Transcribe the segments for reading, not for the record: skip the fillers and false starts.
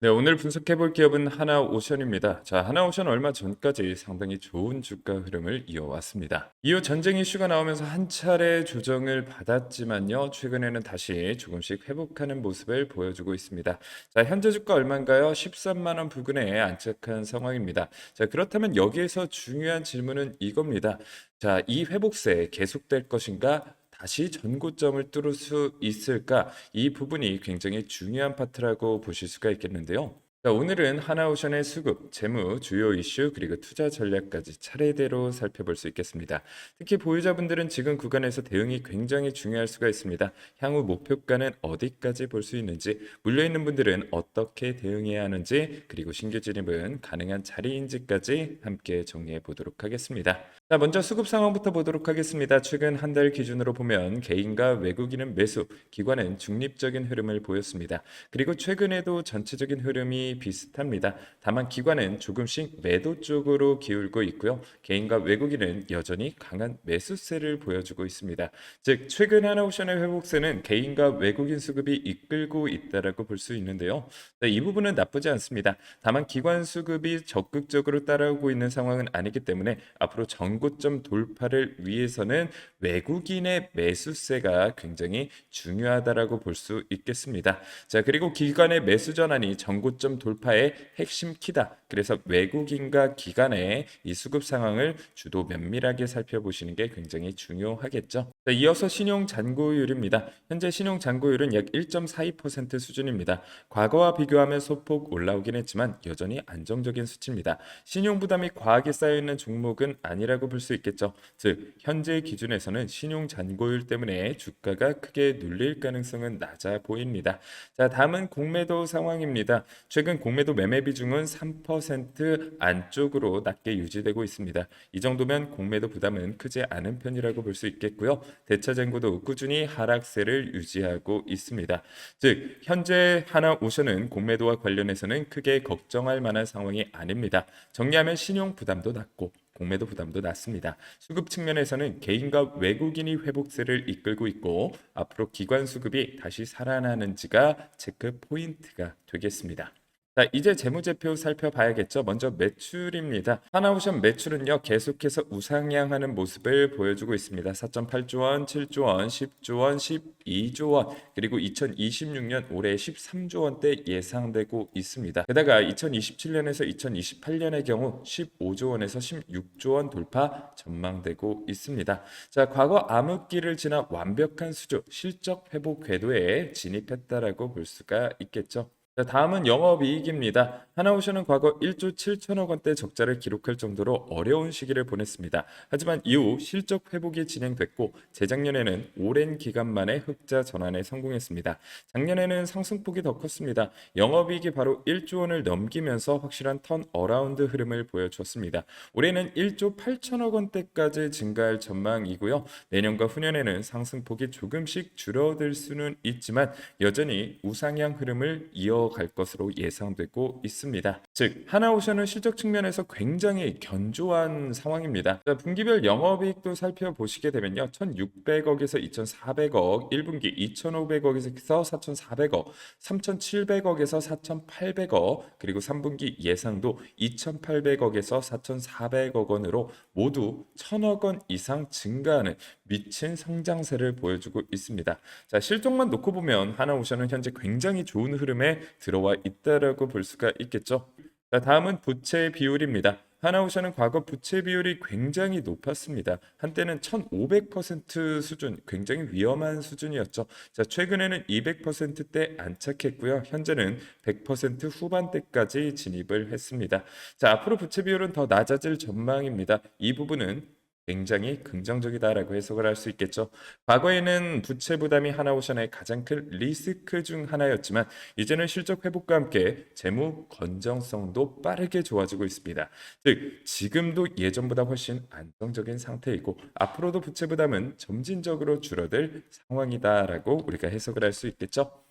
네, 오늘 분석해 볼 기업은 하나오션입니다. 자, 하나오션 얼마 전까지 상당히 좋은 주가 흐름을 이어왔습니다. 이후 전쟁 이슈가 나오면서 한 차례 조정을 받았지만요, 최근에는 다시 조금씩 회복하는 모습을 보여주고 있습니다. 자, 현재 주가 얼마인가요? 13만 원 부근에 안착한 상황입니다. 자, 그렇다면 여기에서 중요한 질문은 이겁니다. 자, 이 회복세 계속될 것인가? 다시 전고점을 뚫을 수 있을까? 이 부분이 굉장히 중요한 파트라고 보실 수가 있겠는데요. 자, 오늘은 하나오션의 수급, 재무, 주요 이슈, 그리고 투자 전략까지 차례대로 살펴볼 수 있겠습니다. 특히 보유자분들은 지금 구간에서 대응이 굉장히 중요할 수가 있습니다. 향후 목표가는 어디까지 볼 수 있는지, 물려있는 분들은 어떻게 대응해야 하는지, 그리고 신규 진입은 가능한 자리인지까지 함께 정리해 보도록 하겠습니다. 자, 먼저 수급 상황부터 보도록 하겠습니다. 최근 한 달 기준으로 보면 개인과 외국인은 매수, 기관은 중립적인 흐름을 보였습니다. 그리고 최근에도 전체적인 흐름이 비슷합니다. 다만 기관은 조금씩 매도 쪽으로 기울고 있고요. 개인과 외국인은 여전히 강한 매수세를 보여주고 있습니다. 즉 최근 하나오션의 회복세는 개인과 외국인 수급이 이끌고 있다라고 볼 수 있는데요. 네, 이 부분은 나쁘지 않습니다. 다만 기관 수급이 적극적으로 따라오고 있는 상황은 아니기 때문에 앞으로 전고점 돌파를 위해서는 외국인의 매수세가 굉장히 중요하다라고 볼 수 있겠습니다. 자, 그리고 기관의 매수 전환이 전고점 돌파의 핵심 키다. 그래서 외국인과 기관의 이 수급 상황을 주도 면밀하게 살펴보시는 게 굉장히 중요하겠죠. 자, 이어서 신용 잔고율입니다. 현재 신용 잔고율은 약 1.42% 수준입니다. 과거와 비교하면 소폭 올라오긴 했지만 여전히 안정적인 수치입니다. 신용 부담이 과하게 쌓여 있는 종목은 아니라고 볼 수 있겠죠. 즉 현재 기준에서는 신용 잔고율 때문에 주가가 크게 눌릴 가능성은 낮아 보입니다. 자, 다음은 공매도 상황입니다. 최근 공매도 매매 비중은 3% 안쪽으로 낮게 유지되고 있습니다. 이 정도면 공매도 부담은 크지 않은 편이라고 볼 수 있겠고요. 대차증고도 꾸준히 하락세를 유지하고 있습니다. 즉 현재 하나오션은 공매도와 관련해서는 크게 걱정할 만한 상황이 아닙니다. 정리하면 신용 부담도 낮고 공매도 부담도 낮습니다. 수급 측면에서는 개인과 외국인이 회복세를 이끌고 있고 앞으로 기관 수급이 다시 살아나는지가 체크 포인트가 되겠습니다. 자, 이제 재무제표 살펴봐야겠죠. 먼저 매출입니다. 하나오션 매출은요, 계속해서 우상향하는 모습을 보여주고 있습니다. 4.8조 원, 7조 원, 10조 원, 12조 원, 그리고 2026년 올해 13조 원대 예상되고 있습니다. 게다가 2027년에서 2028년의 경우 15조 원에서 16조 원 돌파 전망되고 있습니다. 자, 과거 암흑기를 지나 완벽한 수조, 실적 회복 궤도에 진입했다라고 볼 수가 있겠죠. 자, 다음은 영업이익입니다. 하나오션은 과거 1조 7천억 원대 적자를 기록할 정도로 어려운 시기를 보냈습니다. 하지만 이후 실적 회복이 진행됐고 재작년에는 오랜 기간 만에 흑자 전환에 성공했습니다. 작년에는 상승폭이 더 컸습니다. 영업이익이 바로 1조 원을 넘기면서 확실한 턴 어라운드 흐름을 보여줬습니다. 올해는 1조 8천억 원대까지 증가할 전망이고요. 내년과 후년에는 상승폭이 조금씩 줄어들 수는 있지만 여전히 우상향 흐름을 이어갈 것으로 예상되고 있습니다. 즉 하나오션은 실적 측면에서 굉장히 견조한 상황입니다. 자, 분기별 영업이익도 살펴보시게 되면요. 1,600억에서 2,400억, 1분기 2,500억에서 4,400억, 3,700억에서 4,800억, 그리고 3분기 예상도 2,800억에서 4,400억 원으로 모두 1,000억 원 이상 증가하는 미친 성장세를 보여주고 있습니다. 자, 실적만 놓고 보면 하나오션은 현재 굉장히 좋은 흐름에 들어와 있다라고 볼 수가 있겠죠. 자, 다음은 부채 비율입니다. 하나오션은 과거 부채 비율이 굉장히 높았습니다. 한때는 1,500% 수준, 굉장히 위험한 수준이었죠. 자, 최근에는 200%대 안착했고요. 현재는 100% 후반대까지 진입을 했습니다. 자, 앞으로 부채 비율은 더 낮아질 전망입니다. 이 부분은 굉장히 긍정적이다라고 해석을 할 수 있겠죠. 과거에는 부채 부담이 하나오션의 가장 큰 리스크 중 하나였지만 이제는 실적 회복과 함께 재무 건전성도 빠르게 좋아지고 있습니다. 즉 지금도 예전보다 훨씬 안정적인 상태이고 앞으로도 부채 부담은 점진적으로 줄어들 상황이다라고 우리가 해석을 할 수 있겠죠.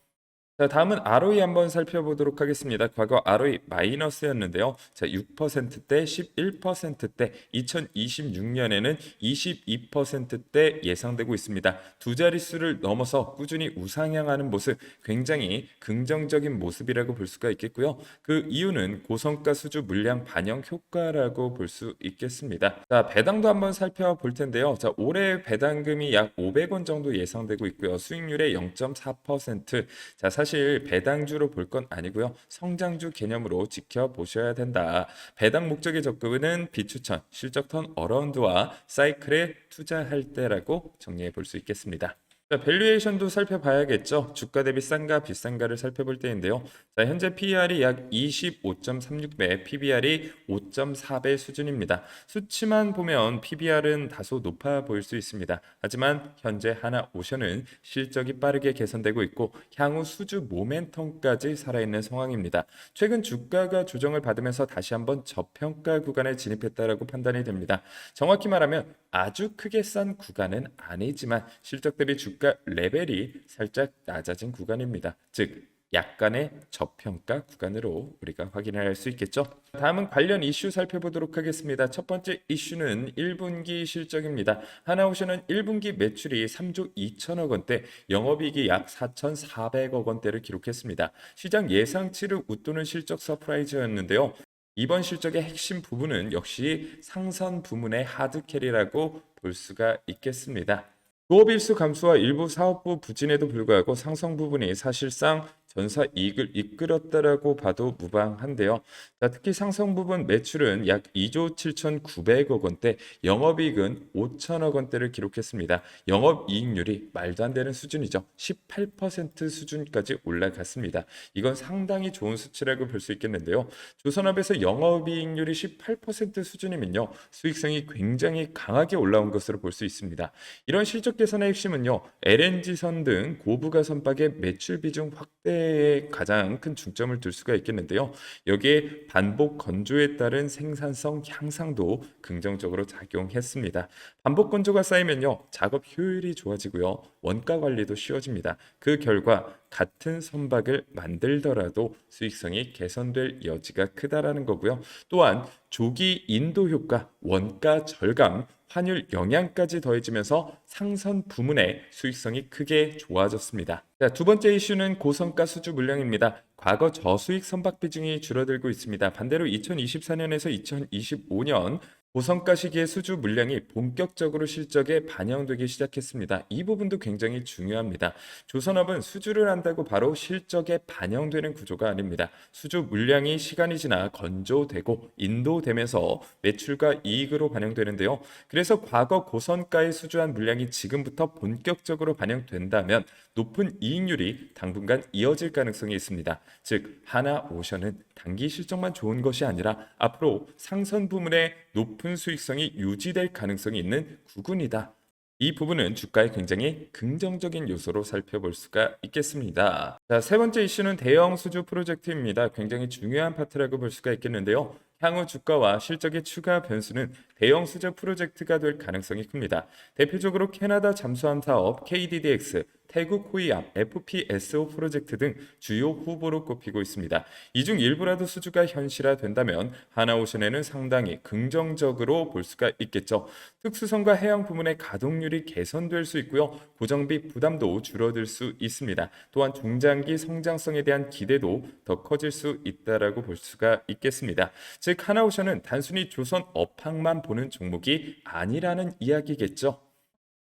자, 다음은 ROE 한번 살펴보도록 하겠습니다. 과거 ROE 마이너스였는데요. 자, 6%대, 11%대, 2026년에는 22%대 예상되고 있습니다. 두 자릿수를 넘어서 꾸준히 우상향하는 모습, 굉장히 긍정적인 모습이라고 볼 수가 있겠고요. 그 이유는 고성가 수주 물량 반영 효과라고 볼 수 있겠습니다. 자, 배당도 한번 살펴볼 텐데요. 자, 올해 배당금이 약 500원 정도 예상되고 있고요. 수익률의 0.4%. 자, 사실 배당주로 볼 건 아니고요. 성장주 개념으로 지켜보셔야 된다. 배당 목적의 접근은 비추천, 실적 턴 어라운드와 사이클에 투자할 때라고 정리해 볼 수 있겠습니다. 자, 밸류에이션도 살펴봐야겠죠. 주가 대비 싼가 비싼가를 살펴볼 때인데요. 자, 현재 PER이 약 25.36배, PBR이 5.4배 수준입니다. 수치만 보면 PBR은 다소 높아 보일 수 있습니다. 하지만 현재 하나오션은 실적이 빠르게 개선되고 있고 향후 수주 모멘텀까지 살아있는 상황입니다. 최근 주가가 조정을 받으면서 다시 한번 저평가 구간에 진입했다라고 판단이 됩니다. 정확히 말하면 아주 크게 싼 구간은 아니지만 실적 대비 주가 레벨이 살짝 낮아진 구간입니다. 즉 약간의 저평가 구간으로 우리가 확인할 수 있겠죠. 다음은 관련 이슈 살펴보도록 하겠습니다. 첫 번째 이슈는 1분기 실적입니다. 하나오션은 1분기 매출이 3조 2천억 원대, 영업이익이 약 4,400억 원대를 기록했습니다. 시장 예상치를 웃도는 실적 서프라이즈였는데요. 이번 실적의 핵심 부분은 역시 상선 부문의 하드캐리라고 볼 수가 있겠습니다. 조업일수 감소와 일부 사업부 부진에도 불구하고 상성 부분이 사실상 전사 이익을 이끌었다라고 봐도 무방한데요. 자, 특히 상성 부분 매출은 약 2조 7,900억 원대, 영업이익은 5천억 원대를 기록했습니다. 영업이익률이 말도 안 되는 수준이죠. 18% 수준까지 올라갔습니다. 이건 상당히 좋은 수치라고 볼 수 있겠는데요. 조선업에서 영업이익률이 18% 수준이면요, 수익성이 굉장히 강하게 올라온 것으로 볼 수 있습니다. 이런 실적 개선의 핵심은요, LNG선 등 고부가 선박의 매출 비중 확대에 가장 큰 중점을 둘 수가 있겠는데요. 여기에 반복 건조에 따른 생산성 향상도 긍정적으로 작용했습니다. 반복 건조가 쌓이면요, 작업 효율이 좋아지고요, 원가 관리도 쉬워집니다. 그 결과 같은 선박을 만들더라도 수익성이 개선될 여지가 크다라는 거고요. 또한 조기 인도 효과, 원가 절감, 환율 영향까지 더해지면서 상선 부문의 수익성이 크게 좋아졌습니다. 자, 두 번째 이슈는 고성가 수주 물량입니다. 과거 저수익 선박 비중이 줄어들고 있습니다. 반대로 2024년에서 2025년 고성가 시기의 수주 물량이 본격적으로 실적에 반영되기 시작했습니다. 이 부분도 굉장히 중요합니다. 조선업은 수주를 한다고 바로 실적에 반영되는 구조가 아닙니다. 수주 물량이 시간이 지나 건조되고 인도되면서 매출과 이익으로 반영되는데요. 그래서 과거 고성가에 수주한 물량이 지금부터 본격적으로 반영된다면 높은 이익률이 당분간 이어질 가능성이 있습니다. 즉 하나오션은 단기 실적만 좋은 것이 아니라 앞으로 상선 부문의 높은 수익성이 유지될 가능성이 있는 구군이다. 이 부분은 주가에 굉장히 긍정적인 요소로 살펴볼 수가 있겠습니다. 자, 세 번째 이슈는 대형 수주 프로젝트입니다. 굉장히 중요한 파트라고 볼 수가 있겠는데요. 향후 주가와 실적의 추가 변수는 대형 수주 프로젝트가 될 가능성이 큽니다. 대표적으로 캐나다 잠수함 사업 KDDX, 태국 호위함 FPSO 프로젝트 등 주요 후보로 꼽히고 있습니다. 이 중 일부라도 수주가 현실화된다면 하나오션에는 상당히 긍정적으로 볼 수가 있겠죠. 특수선과 해양 부문의 가동률이 개선될 수 있고요. 고정비 부담도 줄어들 수 있습니다. 또한 중장기 성장성에 대한 기대도 더 커질 수 있다라고 볼 수가 있겠습니다. 즉 하나오션은 단순히 조선 업황만 보는 종목이 아니라는 이야기겠죠.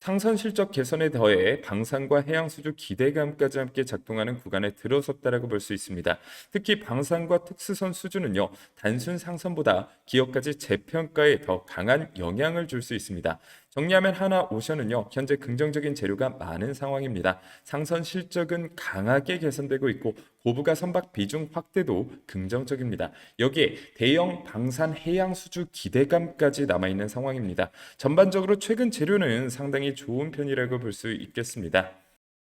상선 실적 개선에 더해 방산과 해양 수주 기대감까지 함께 작동하는 구간에 들어섰다라고 볼 수 있습니다. 특히 방산과 특수선 수주는요, 단순 상선보다 기업까지 재평가에 더 강한 영향을 줄 수 있습니다. 정리하면 하나오션은요, 현재 긍정적인 재료가 많은 상황입니다. 상선 실적은 강하게 개선되고 있고 고부가 선박 비중 확대도 긍정적입니다. 여기에 대형 방산 해양 수주 기대감까지 남아있는 상황입니다. 전반적으로 최근 재료는 상당히 좋은 편이라고 볼 수 있겠습니다.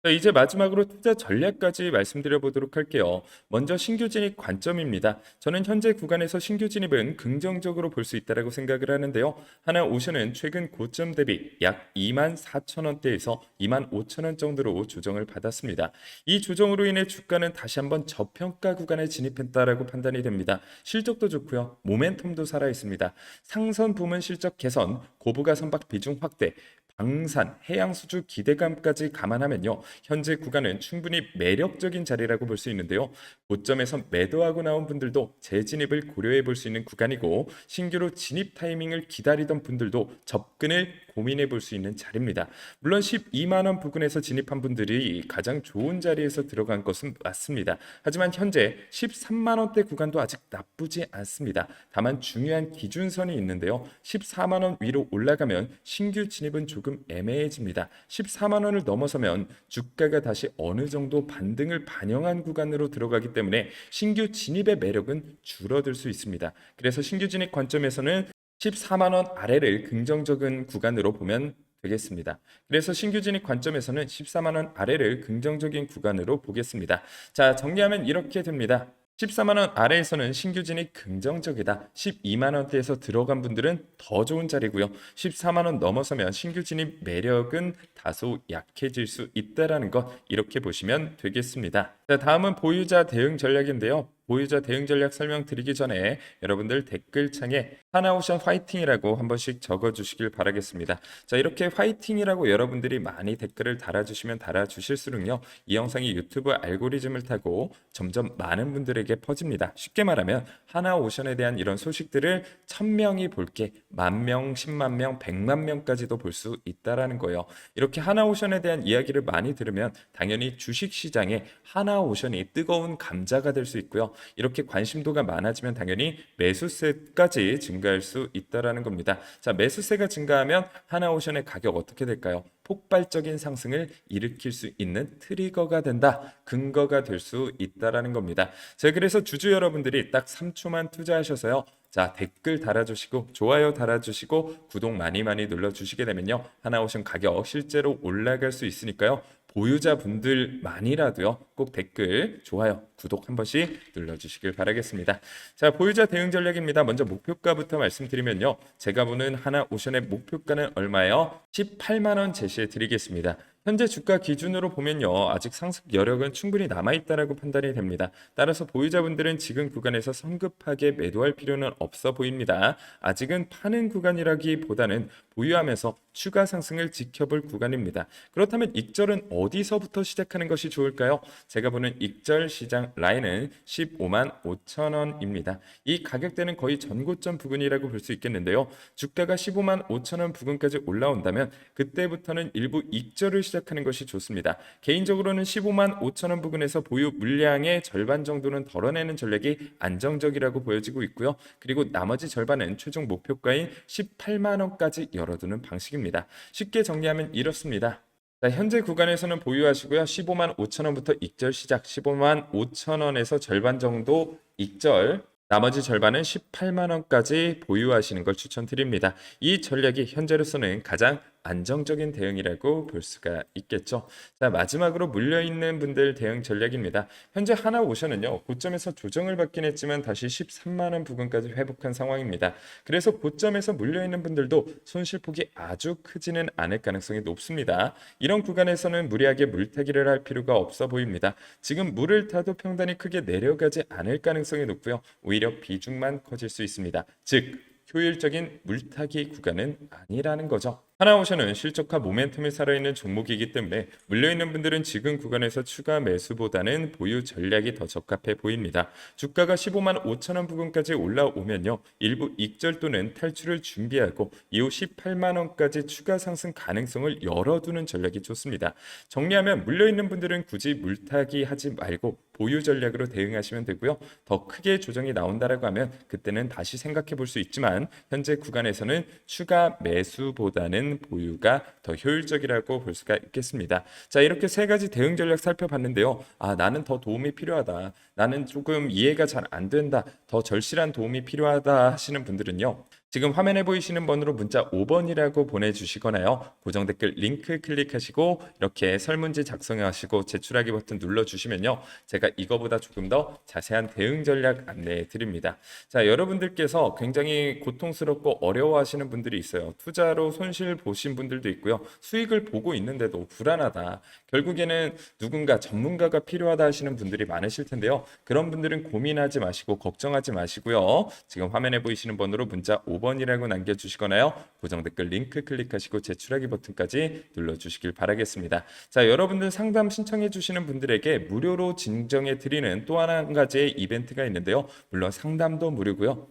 자, 이제 마지막으로 투자 전략까지 말씀드려 보도록 할게요. 먼저 신규 진입 관점입니다. 저는 현재 구간에서 신규 진입은 긍정적으로 볼 수 있다고 생각을 하는데요. 하나오션은 최근 고점 대비 약 2만 4천 원대에서 2만 5천 원 정도로 조정을 받았습니다. 이 조정으로 인해 주가는 다시 한번 저평가 구간에 진입했다라고 판단이 됩니다. 실적도 좋고요. 모멘텀도 살아 있습니다. 상선 부문 실적 개선, 고부가 선박 비중 확대, 방산, 해양 수주 기대감까지 감안하면요. 현재 구간은 충분히 매력적인 자리라고 볼 수 있는데요. 고점에서 매도하고 나온 분들도 재진입을 고려해 볼 수 있는 구간이고 신규로 진입 타이밍을 기다리던 분들도 접근을 고민해 볼 수 있는 자리입니다. 물론 12만 원 부근에서 진입한 분들이 가장 좋은 자리에서 들어간 것은 맞습니다. 하지만 현재 13만 원대 구간도 아직 나쁘지 않습니다. 다만 중요한 기준선이 있는데요. 14만 원 위로 올라가면 신규 진입은 조금 애매해집니다. 14만 원을 넘어서면 주가가 다시 어느 정도 반등을 반영한 구간으로 들어가기 때문에 신규 진입의 매력은 줄어들 수 있습니다. 그래서 신규 진입 관점에서는 14만 원 아래를 긍정적인 구간으로 보면 되겠습니다. 그래서 신규 진입 관점에서는 14만 원 아래를 긍정적인 구간으로 보겠습니다. 자, 정리하면 이렇게 됩니다. 14만 원 아래에서는 신규 진입 긍정적이다. 12만 원대에서 들어간 분들은 더 좋은 자리고요. 14만 원 넘어서면 신규 진입 매력은 다소 약해질 수 있다라는 것 이렇게 보시면 되겠습니다. 자, 다음은 보유자 대응 전략인데요. 보유자 대응 전략 설명드리기 전에 여러분들 댓글창에 하나오션 화이팅이라고 한 번씩 적어주시길 바라겠습니다. 자, 이렇게 화이팅이라고 여러분들이 많이 댓글을 달아주시면 달아주실수록요, 이 영상이 유튜브 알고리즘을 타고 점점 많은 분들에게 퍼집니다. 쉽게 말하면 하나오션에 대한 이런 소식들을 1000명이 볼게 10,000명, 10만 명, 100만 명까지도 볼 수 있다라는 거예요. 이렇게 하나오션에 대한 이야기를 많이 들으면 당연히 주식시장에 하나오션이 뜨거운 감자가 될 수 있고요. 이렇게 관심도가 많아지면 당연히 매수세까지 증가할 수 있다라는 겁니다. 자, 매수세가 증가하면 하나오션의 가격 어떻게 될까요? 폭발적인 상승을 일으킬 수 있는 트리거가 된다, 근거가 될 수 있다라는 겁니다. 자, 그래서 주주 여러분들이 딱 3초만 투자하셔서요. 자, 댓글 달아주시고 좋아요 달아주시고 구독 많이 눌러주시게 되면요, 하나오션 가격 실제로 올라갈 수 있으니까요. 보유자분들만이라도요, 꼭 댓글, 좋아요, 구독 한 번씩 눌러주시길 바라겠습니다. 자, 보유자 대응 전략입니다. 먼저 목표가부터 말씀드리면요, 제가 보는 하나오션의 목표가는 얼마예요? 18만 원 제시해 드리겠습니다. 현재 주가 기준으로 보면요, 아직 상승 여력은 충분히 남아있다라고 판단이 됩니다. 따라서 보유자분들은 지금 구간에서 성급하게 매도할 필요는 없어 보입니다. 아직은 파는 구간이라기보다는 보유하면서 추가 상승을 지켜볼 구간입니다. 그렇다면 익절은 어디서부터 시작하는 것이 좋을까요? 제가 보는 익절 시장 라인은 15만 5천 원입니다. 이 가격대는 거의 전고점 부근이라고 볼 수 있겠는데요. 주가가 15만 5천 원 부근까지 올라온다면 그때부터는 일부 익절을 시작하는 것이 좋습니다. 개인적으로는 15만 5천 원 부근에서 보유 물량의 절반 정도는 덜어내는 전략이 안정적이라고 보여지고 있고요. 그리고 나머지 절반은 최종 목표가인 18만 원까지 열어두는 방식입니다. 쉽게 정리하면 이렇습니다. 자, 현재 구간에서는 보유하시고요. 15만 5천 원부터 익절 시작, 15만 5천 원에서 절반 정도 익절, 나머지 절반은 18만 원까지 보유하시는 걸 추천드립니다. 이 전략이 현재로서는 가장 안정적인 대응이라고 볼 수가 있겠죠. 자, 마지막으로 물려있는 분들 대응 전략입니다. 현재 하나오션은요, 고점에서 조정을 받긴 했지만 다시 13만 원 부근까지 회복한 상황입니다. 그래서 고점에서 물려있는 분들도 손실폭이 아주 크지는 않을 가능성이 높습니다. 이런 구간에서는 무리하게 물타기를 할 필요가 없어 보입니다. 지금 물을 타도 평단이 크게 내려가지 않을 가능성이 높고요. 오히려 비중만 커질 수 있습니다. 즉, 효율적인 물타기 구간은 아니라는 거죠. 하나오션은 실적과 모멘텀이 살아있는 종목이기 때문에 물려있는 분들은 지금 구간에서 추가 매수보다는 보유 전략이 더 적합해 보입니다. 주가가 15만 5천 원 부근까지 올라오면요, 일부 익절 또는 탈출을 준비하고 이후 18만 원까지 추가 상승 가능성을 열어두는 전략이 좋습니다. 정리하면 물려있는 분들은 굳이 물타기 하지 말고 보유 전략으로 대응하시면 되고요. 더 크게 조정이 나온다라고 하면 그때는 다시 생각해 볼 수 있지만 현재 구간에서는 추가 매수보다는 보유가 더 효율적이라고 볼 수가 있겠습니다. 자, 이렇게 세 가지 대응 전략 살펴봤는데요. 아, 나는 더 도움이 필요하다, 나는 조금 이해가 잘 안 된다, 더 절실한 도움이 필요하다 하시는 분들은요, 지금 화면에 보이시는 번호로 문자 5번이라고 보내주시거나요. 고정 댓글 링크 클릭하시고 이렇게 설문지 작성하시고 제출하기 버튼 눌러주시면요. 제가 이거보다 조금 더 자세한 대응 전략 안내해 드립니다. 자, 여러분들께서 굉장히 고통스럽고 어려워하시는 분들이 있어요. 투자로 손실 보신 분들도 있고요. 수익을 보고 있는데도 불안하다. 결국에는 누군가 전문가가 필요하다 하시는 분들이 많으실 텐데요. 그런 분들은 고민하지 마시고 걱정하지 마시고요. 지금 화면에 보이시는 번호로 문자 5번이라고 남겨주시거나요. 고정 댓글 링크 클릭하시고 제출하기 버튼까지 눌러주시길 바라겠습니다. 자, 여러분들 상담 신청해 주시는 분들에게 무료로 진정해 드리는 또 한 가지의 이벤트가 있는데요. 물론 상담도 무료고요.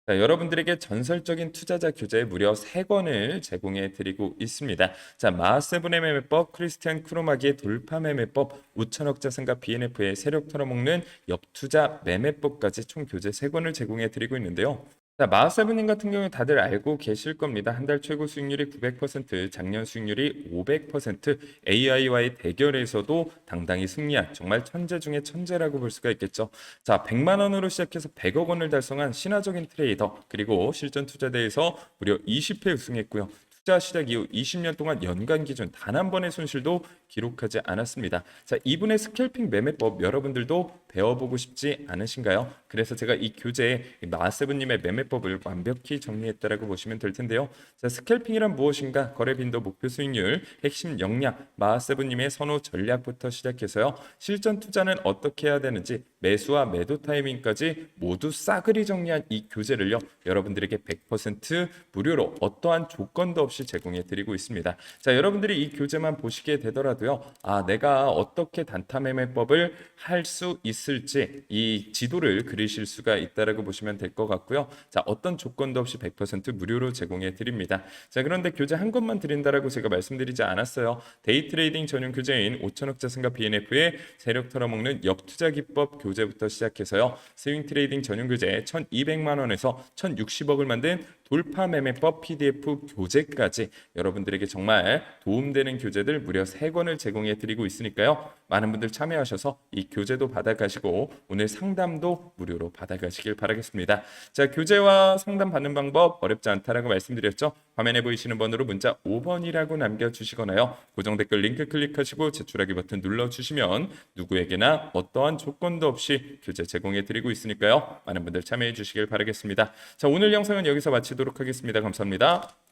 자, 여러분들에게 전설적인 투자자 교재 무려 3권을 제공해 드리고 있습니다. 자, 마하세븐의 매매법, 크리스티안 크로마기의 돌파 매매법, 5천억 자산가 BNF의 세력 털어먹는 역투자 매매법까지 총 교재 3권을 제공해 드리고 있는데요. 자, 마하세븐님 같은 경우에 다들 알고 계실 겁니다. 한 달 최고 수익률이 900%, 작년 수익률이 500%, AI와의 대결에서도 당당히 승리한 정말 천재 중에 천재라고 볼 수가 있겠죠. 자, 100만 원으로 시작해서 100억 원을 달성한 신화적인 트레이더, 그리고 실전 투자대회에서 무려 20회 우승했고요. 투자 시작 이후 20년 동안 연간 기준 단 한 번의 손실도 기록하지 않았습니다. 자, 이분의 스캘핑 매매법 여러분들도 배워보고 싶지 않으신가요? 그래서 제가 이 교재에 마하세븐님의 매매법을 완벽히 정리했다라고 보시면 될 텐데요. 자, 스캘핑이란 무엇인가? 거래 빈도, 목표 수익률, 핵심 역량, 마하세븐님의 선호 전략부터 시작해서요. 실전 투자는 어떻게 해야 되는지 매수와 매도 타이밍까지 모두 싸그리 정리한 이 교재를요. 여러분들에게 100% 무료로 어떠한 조건도 없이 제공해 드리고 있습니다. 자, 여러분들이 이 교재만 보시게 되더라도요. 아, 내가 어떻게 단타 매매법을 할 수 있을지 이 지도를 그리실 수가 있다라고 보시면 될 것 같고요. 자, 어떤 조건도 없이 100% 무료로 제공해 드립니다. 자, 그런데 교재 한 권만 드린다라고 제가 말씀드리지 않았어요. 데이 트레이딩 전용 교재인 5천억 자산가 BNF의 세력 털어먹는 역투자 기법 교재부터 시작해서요. 스윙 트레이딩 전용 교재 1,200만 원에서 1,060억을 만든 돌파 매매법 PDF 교재까지 여러분들에게 정말 도움되는 교재들 무려 3권을 제공해 드리고 있으니까요. 많은 분들 참여하셔서 이 교재도 받아가시고 오늘 상담도 무료로 받아가시길 바라겠습니다. 자, 교재와 상담 받는 방법 어렵지 않다라고 말씀드렸죠. 화면에 보이시는 번호로 문자 5번이라고 남겨주시거나요. 고정 댓글 링크 클릭하시고 제출하기 버튼 눌러주시면 누구에게나 어떠한 조건도 없이 교재 제공해 드리고 있으니까요. 많은 분들 참여해 주시길 바라겠습니다. 자, 오늘 영상은 여기서 마치도록 하겠습니다. 감사합니다.